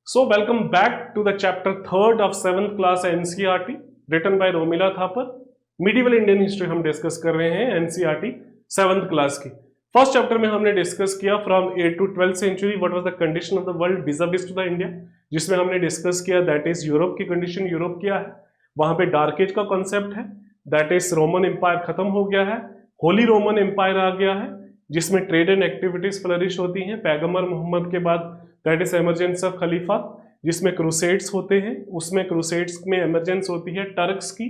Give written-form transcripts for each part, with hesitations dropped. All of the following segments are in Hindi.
So welcome back to the chapter 3rd of 7th class NCERT written by Romila Thapar. Medieval Indian history हम डिस्कस कर रहे हैं NCERT 7th क्लास की। फर्स्ट चैप्टर में हमने डिस्कस किया from 8th to 12th century what was the condition of the world vis-a-vis to the India, जिसमें हमने डिस्कस किया दैट इज यूरोप की कंडीशन। यूरोप क्या है, वहां पे डार्क एज का कॉन्सेप्ट है, दैट इज रोमन एम्पायर खत्म हो गया है, होली रोमन एम्पायर आ गया है जिसमें ट्रेड एंड एक्टिविटीज फ्लरिश होती हैं। पैगंबर मोहम्मद के बाद दैट इज एमरजेंस ऑफ खलीफा, जिसमें क्रूसेड्स होते हैं। उसमें क्रूसेड्स में एमरजेंस होती है टर्क्स की,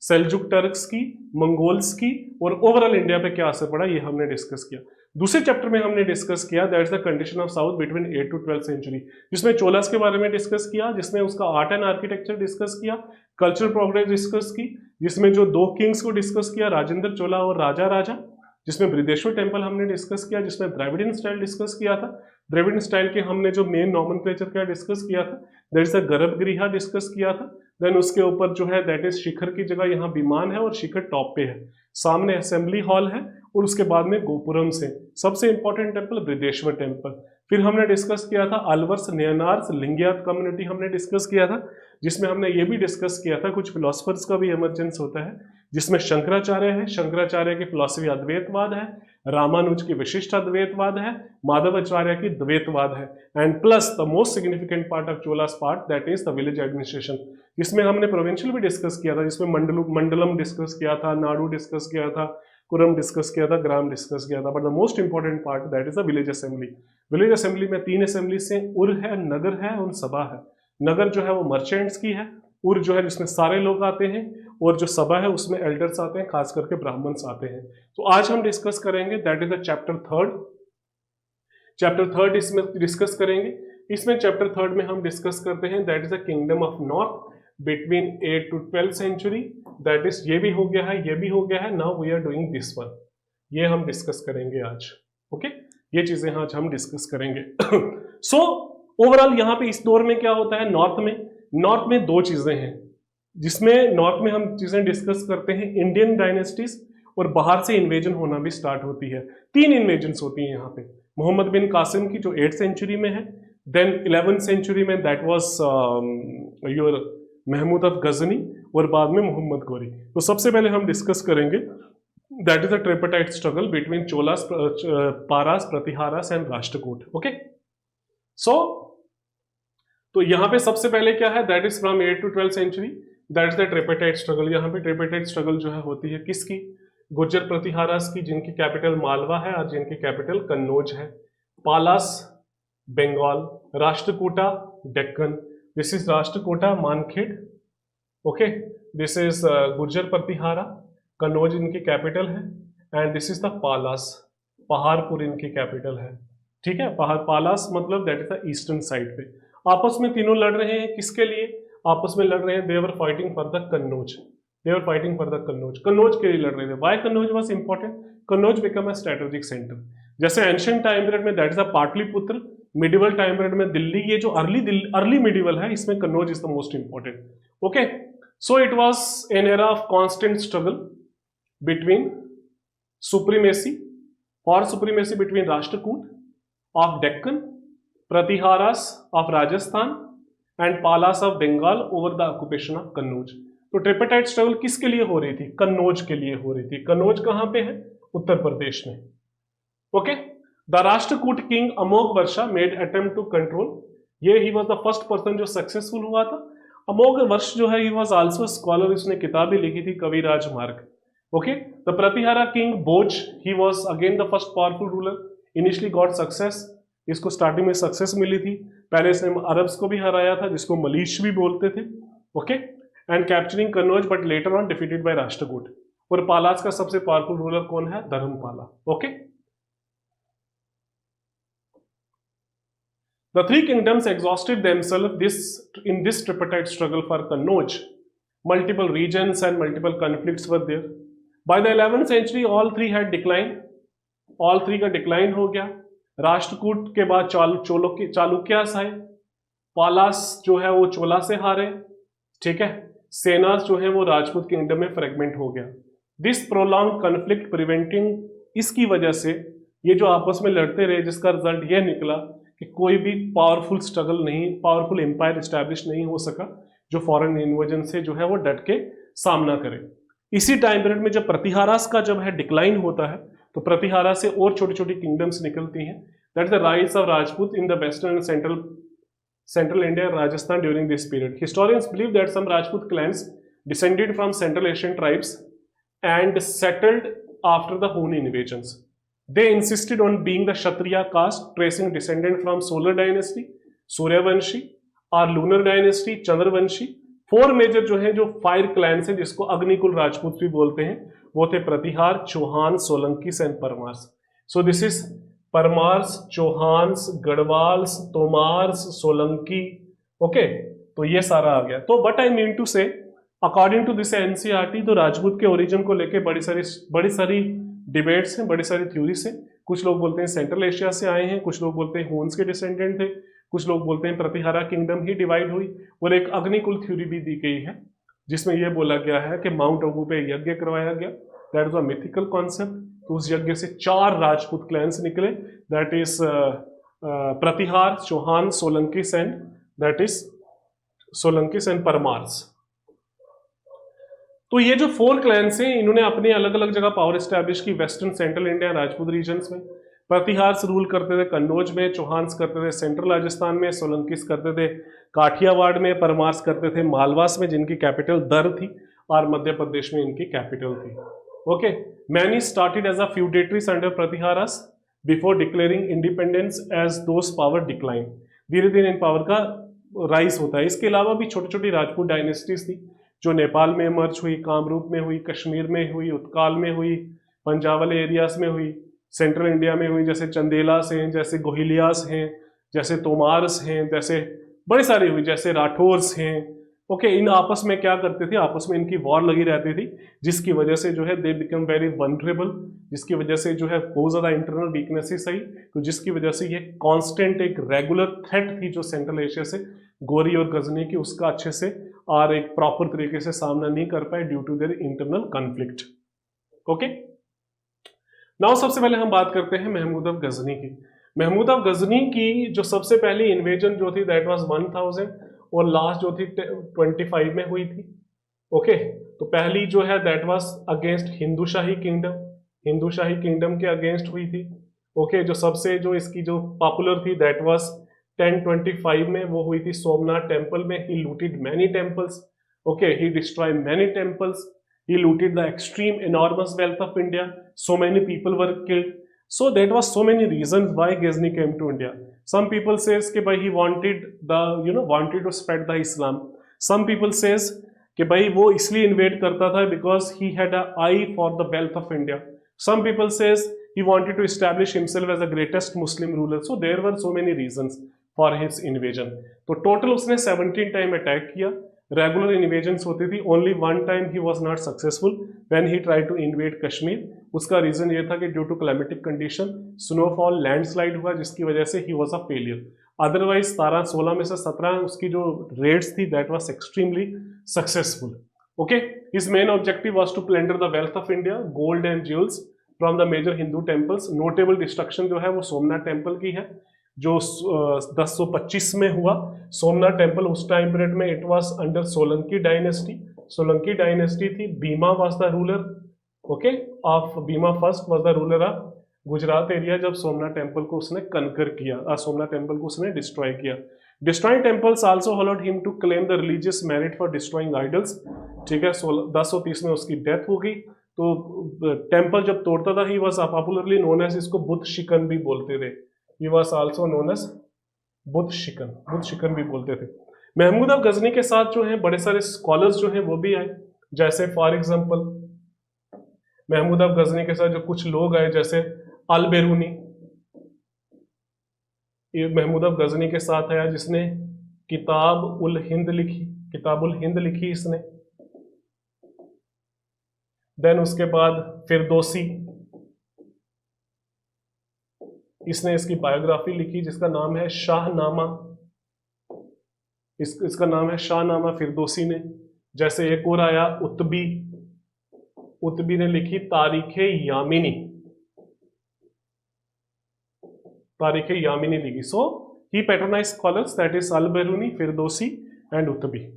सेल्जुक टर्क्स की, मंगोल्स की, और ओवरऑल इंडिया पे क्या असर पड़ा ये हमने डिस्कस किया। दूसरे चैप्टर में हमने डिस्कस किया that is the condition of south between 8th to 12th century, जिसमें चोलास के बारे में डिस्कस किया, जिसमें उसका आर्ट एंड आर्किटेक्चर डिस्कस किया, कल्चरल प्रोग्रेस डिस्कस की, जिसमें जो दो किंग्स को डिस्कस किया, राजेंद्र चोला और राजा राजा, जिसमें बृहदेश्वर टेम्पल हमने डिस्कस किया, जिसमें द्रविडियन स्टाइल डिस्कस किया था। द्रविडियन स्टाइल के हमने जो मेन नॉमेनक्लेचर क्या डिस्कस किया था, दैट इज द गर्भगृह डिस्कस किया था। देन उसके ऊपर जो है दैट इज शिखर की जगह यहाँ विमान है और शिखर टॉप पे है, सामने असेंबली हॉल है, और उसके बाद में गोपुरम से सबसे इंपॉर्टेंट टेम्पल बृहदेश्वर टेम्पल। फिर हमने डिस्कस किया था अलवर्स, नयनार्स, लिंगियात कम्युनिटी हमने डिस्कस किया था, जिसमें हमने ये भी डिस्कस किया था कुछ फिलोसफर्स का भी एमरजेंस होता है, जिसमें शंकराचार्य है, शंकराचार्य की फिलॉसफी अद्वैतवाद है, रामानुज की विशिष्ट अद्वैतवाद है, माधवाचार्य की द्वैतवाद है, and plus the most significant part of Cholas part that is the village administration, जिसमें हमने प्रोविंशियल भी डिस्कस किया था, जिसमें मंडलम डिस्कस किया था, नाडू डिस्कस किया था, कुरम डिस्कस किया था, ग्राम डिस्कस किया था, but the most important part that is the village assembly. Village assembly में तीन असेंबली से उर है, नगर है और सभा है। नगर जो है वो मर्चेंट्स की है, उर जो है जिसमें सारे लोग आते हैं, और जो सभा है उसमें एल्डर्स आते हैं, खास करके ब्राह्मण्स आते हैं। तो आज हम डिस्कस करेंगे that is the chapter third इसमें डिस्कस करेंगे। इसमें चैप्टर थर्ड में हम डिस्कस करते हैं that is the kingdom of north between 8th to 12th century, that is ये भी हो गया है, ये भी हो गया है, now we are doing this one, ये हम डिस्कस करेंगे आज। ओके ये चीजें आज हम डिस्कस करेंगे। सो ओवरऑल यहाँ पे इस दौर में क्या होता है, नॉर्थ में दो चीजें हैं, जिसमें नॉर्थ में हम चीजें डिस्कस करते हैं, इंडियन डायनेस्टीज, और बाहर से इन्वेजन होना भी स्टार्ट होती है। तीन इन्वेजन होती हैं यहाँ पे, मोहम्मद बिन कासिम की जो 8th सेंचुरी में है, देन 11th सेंचुरी में that was your Mahmud of Ghazni, और बाद में मोहम्मद गौरी। तो सबसे पहले हम डिस्कस करेंगे that is the tripartite struggle between Cholas, पारास, Pratiharas and Rashtrakuta. Okay so तो यहाँ पे सबसे पहले क्या है, that is from 8th to 12th century, that is the tripartite struggle. यहाँ पे ट्रिपाटाइट स्ट्रगल जो है होती है किसकी, गुर्जर प्रतिहारास की, जिनकी कैपिटल मालवा है और जिनकी कैपिटल कन्नौज है, Palas Bengal, Rashtrakuta Deccan, this is Rashtrakuta Mankhed, okay this is Gurjara Pratihara, Kannauj इनकी कैपिटल है, and this is the Palas, Paharpur इनकी कैपिटल है। ठीक है, पालास मतलब that is the eastern side पे। आपस में तीनों लड़ रहे हैं, किसके लिए आपस में लड़ रहे हैं, they were fighting for the Kannauj, they were fighting for the Kannauj, Kannauj के लिए लड़ रहे थे। Why Kannauj was important, Kannauj become a strategic centre, जैसे एंशिएंट टाइम पीरियड में that is the Pataliputra, medieval time period में दिल्ली, ये जो अर्ली मिडिवल है इसमें Kannauj is the most important. Okay so it was an era of constant struggle between supremacy, for supremacy between Rashtrakuta of Deccan, Pratiharas of Rajasthan and Palas of Bengal over the occupation of Kannauj. तो ट्रिपाटाइट स्ट्रगल किसके लिए हो रही थी, कन्नौज के लिए हो रही थी। कन्नौज कहां पे है, उत्तर प्रदेश में। Okay the Rashtrakuta king Amogha Varsha made attempt to control, ये ही वाज द फर्स्ट पर्सन जो सक्सेसफुल हुआ था। अमोघ वर्ष जो है ही वाज आल्सो स्कॉलर, इसने किताबें लिखी थी, कविराज मार्ग। Okay the Pratihara king Bhoj, he was again the first powerful ruler, initially got success, इसको स्टार्टिंग में सक्सेस मिली थी, पहले इसने अरब्स को भी हराया था जिसको मलीश भी बोलते थे। Okay and capturing Kannauj but later on defeated by Rashtrakuta. और पालास का सबसे पावरफुल रूलर कौन है, Dharmapala. Okay the three kingdoms exhausted themselves in this tripartite struggle for Kannauj. Multiple regions and multiple conflicts were there. By the 11th century, all three had declined. All three का डिक्लाइन हो गया। राष्ट्रकूट के बाद चालुक्यास आए, पालास जो है वो चोला से हारे, ठीक है, सेनास जो है वो राजपूत किंगडम में फ्रेगमेंट हो गया। दिस प्रोलॉन्ग कन्फ्लिक्ट प्रिवेंटिंग, इसकी वजह से ये जो आपस में लड़ते रहे, जिसका रिजल्ट ये निकला कि कोई भी पावरफुल स्ट्रगल नहीं, पावरफुल एम्पायर स्टैब्लिश नहीं हो सका जो फॉरेन इन्वेजन से जो है वो डट के सामना करे। इसी टाइम पीरियड में जब प्रतिहारास का जब है डिक्लाइन होता है तो प्रतिहारा से और छोटी छोटी किंगडम्स निकलती हैं। That is the rise of Rajput in the western and central India and Rajasthan during this period. Historians believe that some Rajput clans descended from Central Asian tribes and settled after the Hun invasions. They insisted on being the Kshatriya caste, tracing descendant from Solar dynasty, Suryavanshi और लूनर डायनेस्टी, चंद्रवंशी। 4 मेजर जो है, जो 5 क्लैंस हैं जिसको अग्निकुल राजपूत भी बोलते हैं, वो थे Pratihara, Chauhan, Solankis and Parmars. So this is Parmars, Chauhans, Garhwals, Tomars, Solanki. Okay, तो ये सारा आ गया। तो what I mean to say, according to this NCERT, तो राजपूत के ओरिजिन को लेके बड़ी सारी डिबेट्स हैं, बड़ी सारी थ्योरीज हैं। कुछ लोग बोलते हैं सेंट्रल एशिया से आए हैं, कुछ लोग बोलते हैं हून्स के डिसेंडेंट थे, कुछ लोग बोलते हैं प्रतिहारा किंगडम ही डिवाइड हुई, और एक अग्निकुल थ्योरी भी दी गई है जिसमें यह बोला गया है कि माउंट आबू पे यज्ञ करवाया गया। That is a mythical concept. तो उस यज्ञ से 4 राजपूत क्लैंस निकले, that is Pratihara, Chauhan, Solankis and that is Solankis and Parmars. तो ये जो 4 क्लैंस हैं, इन्होंने अपनी अलग अलग जगह पावर एस्टैब्लिश की, western central India Rajput regions में। प्रतिहार्स रूल करते थे कन्नौज में, चौहान्स करते थे सेंट्रल राजस्थान में, सोलंकीस करते थे काठियावाड़ में, परमार्स करते थे मालवास में जिनकी कैपिटल दर थी, और मध्य प्रदेश में इनकी कैपिटल थी। Okay, many started as a feudatories under Pratiharas before declaring independence as those power decline. धीरे धीरे इन पावर का राइज होता है। इसके अलावा भी छोटी छोटी राजपूत डायनेस्टीज थी जो नेपाल में मर्ज हुई, कामरूप में हुई, कश्मीर में हुई, उत्काल में हुई, पंजाब वाले एरियाज में हुई, सेंट्रल इंडिया में हुई, जैसे चंदेलास हैं, जैसे गोहिलियास हैं, जैसे तोमार्स हैं, जैसे बड़ी सारी हुई, जैसे राठौर्स हैं। ओके, इन आपस में क्या करते थे, आपस में इनकी वॉर लगी रहती थी, जिसकी वजह से जो है दे बिकम वेरी वनरेबल, जिसकी वजह से जो है बहुत ज़्यादा इंटरनल वीकनेसेस आई, तो जिसकी वजह से ये कांस्टेंट एक रेगुलर थ्रेट थी जो सेंट्रल एशिया से गोरी और गजनी की, उसका अच्छे से और एक प्रॉपर तरीके से सामना नहीं कर पाए due to their internal conflict. Okay, now सबसे पहले हम बात करते हैं महमूद ऑफ गजनी की। महमूद ऑफ गजनी की जो सबसे पहली इन्वेजन जो थी दैट वाज 1000, और लास्ट जो थी 25 में हुई थी। ओके, तो पहली जो है that was against Hindu shahi kingdom, Hindu shahi kingdom के अगेंस्ट हुई थी। ओके, जो सबसे जो इसकी जो पॉपुलर थी दैट वाज 1025 में, वो हुई थी सोमनाथ टेम्पल में। He looted many temples, okay, he destroyed many temples, he looted the extreme enormous wealth of India, so many people were killed. So that was so many reasons why Ghazni came to India. Some people says कि भाई he wanted wanted to spread the Islam. Some people says कि भाई वो इसलिए इन्वेट करता था because he had an eye for the wealth of India. Some people says he wanted to establish himself as the greatest Muslim ruler. So there were so many reasons for his invasion. तो total उसने 17 टाइम अटैक किया। रेगुलर इन्वेजन्स होती थी, ओनली 1 टाइम ही was not successful when he try to invade Kashmir. उसका रीजन ये था कि due to climatic condition, snowfall, landslide हुआ, जिसकी वजह से ही वॉज अ फेलियर। अदरवाइज 16 में से 17 उसकी जो रेट्स थी that was extremely successful. Okay, his main objective was to plunder the wealth of India, gold and jewels from the major Hindu temples. Notable destruction जो है वो सोमनाथ टेम्पल की है जो 1025 में हुआ। सोमनाथ टेम्पल उस टाइम पीरियड में it was under Solanki dynasty. Solanki dynasty थी, Bhima was the ruler, okay, of Bhima first was the ruler of Gujarat area. जब सोमनाथ टेम्पल को उसने कनकर किया, सोमनाथ टेम्पल को उसने डिस्ट्रॉय किया। Destroying temples also allowed him to claim the religious merit for destroying idols. ठीक है, 1030 में उसकी डेथ हो गई। तो टेम्पल जब तोड़ता था he was popularly known as, इसको बुद्ध शिकन भी बोलते थे। He was also known as Buddha शिकन भी बोलते थे। महमूद ऑफ गजनी के साथ जो है बड़े सारे स्कॉलर्स जो हैं वो भी आए, जैसे for example Mahmud of Ghazni के साथ जो कुछ लोग आए जैसे अल बेरूनी, ये महमूद ऑफ गजनी के साथ आया जिसने किताब उल हिंद लिखी इसने। देन उसके बाद फिरदौसी, इसने इसकी बायोग्राफी लिखी जिसका नाम है शाहनामा। इसका नाम है शाहनामा फिरदौसी ने। जैसे एक और आया उत्बी ने लिखी तारीखे यामिनी लिखी। सो He patronized scholars, that is Al-Biruni, Firdausi and Utbi.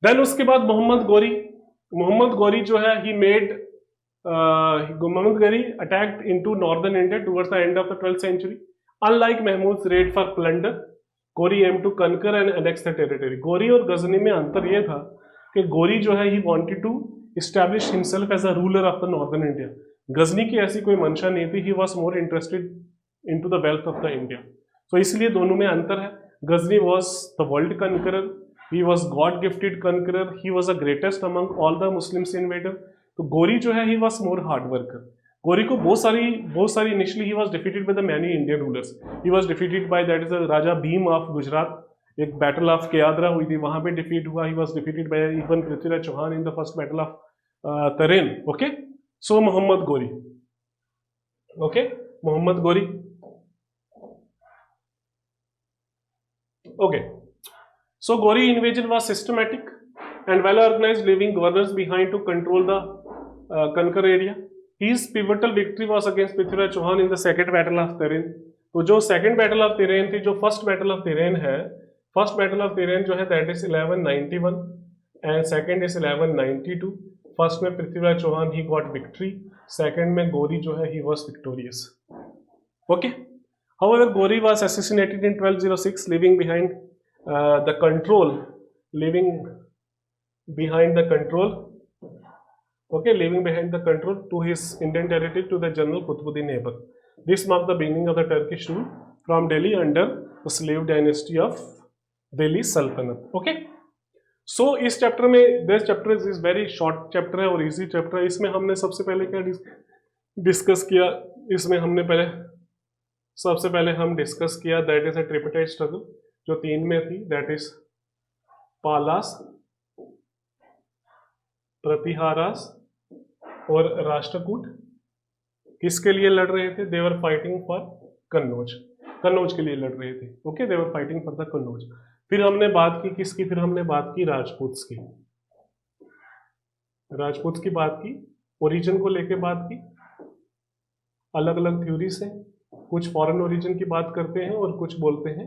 Then उसके बाद मोहम्मद गौरी जो है he made Muhammad Ghori attacked into northern India towards the end of the 12th century. Unlike Mahmud's raid for plunder, Ghori aimed to conquer and annex the territory. Ghori और गजनी में अंतर ये था कि Ghori जो है he wanted to establish himself as a ruler of the northern India. Ghazni की ऐसी कोई मंशा नहीं थी. He was more interested into the wealth of the India. So इसलिए दोनों में अंतर है. Ghazni was the world conqueror. He was God gifted conqueror. He was the greatest among all the Muslims invader. तो गोरी जो है he was more hard worker. गोरी को बहुत सारी initially he was defeated by the many Indian rulers. He was defeated by that is the Raja Bhim of Gujarat. एक बैटल ऑफ केयाद्रा हुई थी, वहां पे डिफीट हुआ. He was defeated by even Prithviraj Chauhan in the first battle of Tarin. Okay, so Mohammad Ghori. Okay, Mohammad Ghori. Okay, so Ghori invasion was systematic and well organized, leaving governors behind to control the conquer area. His pivotal victory was against Prithviraj Chauhan in the second battle of Tarin. तो जो second battle of Tarin थी, जो first battle of Tarin है, first battle of Tarin जो है that is 1191 and second is 1192. First में Prithviraj Chauhan he got victory, second में Ghori जो है he was victorious. Okay. However, Ghori was assassinated in 1206, leaving behind the control to his Indian territory to the General Qutbuddin Aibak. This marked the beginning of the Turkish rule from Delhi under the slave dynasty of Delhi Sultanate. Okay. So इस चैप्टर में this chapter is very short chapter है और easy chapter है. इसमें हमने सबसे पहले क्या डिस्कस किया? इसमें हमने सबसे पहले हम डिस्कस किया दैट इज अ ट्रिपिटाइड स्ट्रगल जो 3 में थी, दैट इज पालास, प्रतिहारास और राष्ट्रकूट. किसके लिए लड़ रहे थे? दे वर फाइटिंग फॉर कन्नौज के लिए लड़ रहे थे. Okay, they were fighting for the Kannauj. फिर हमने बात की किसकी? फिर हमने बात की राजपूत्स की. बात की, ओरिजिन को लेके बात की. अलग अलग थ्योरीज हैं, कुछ फॉरेन ओरिजिन की बात करते हैं और कुछ बोलते हैं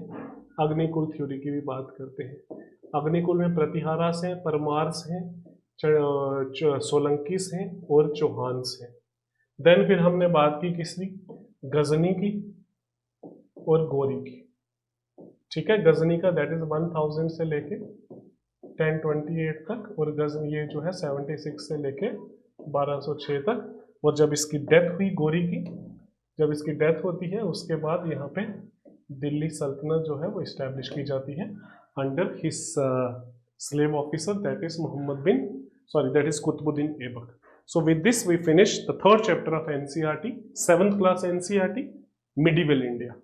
अग्निकुल थ्योरी की भी बात करते हैं. अग्निकुल में प्रतिहारास हैं, परमार्स हैं, सोलंकीस हैं और चौहान्स हैं. देन फिर हमने बात की किसकी? गजनी की और गोरी की. ठीक है, गजनी का दैट इज 1000 से लेके 1028 तक और गजनी ये जो है 76 से लेके 1206 तक. और जब इसकी डेथ हुई गोरी की, जब इसकी डेथ होती है उसके बाद यहाँ पे दिल्ली सल्तनत जो है वो इस्टेब्लिश की जाती है under his slave officer, that is Qutbuddin Aibak. So with this we finish the third chapter of NCERT, 7th class NCERT, Medieval India.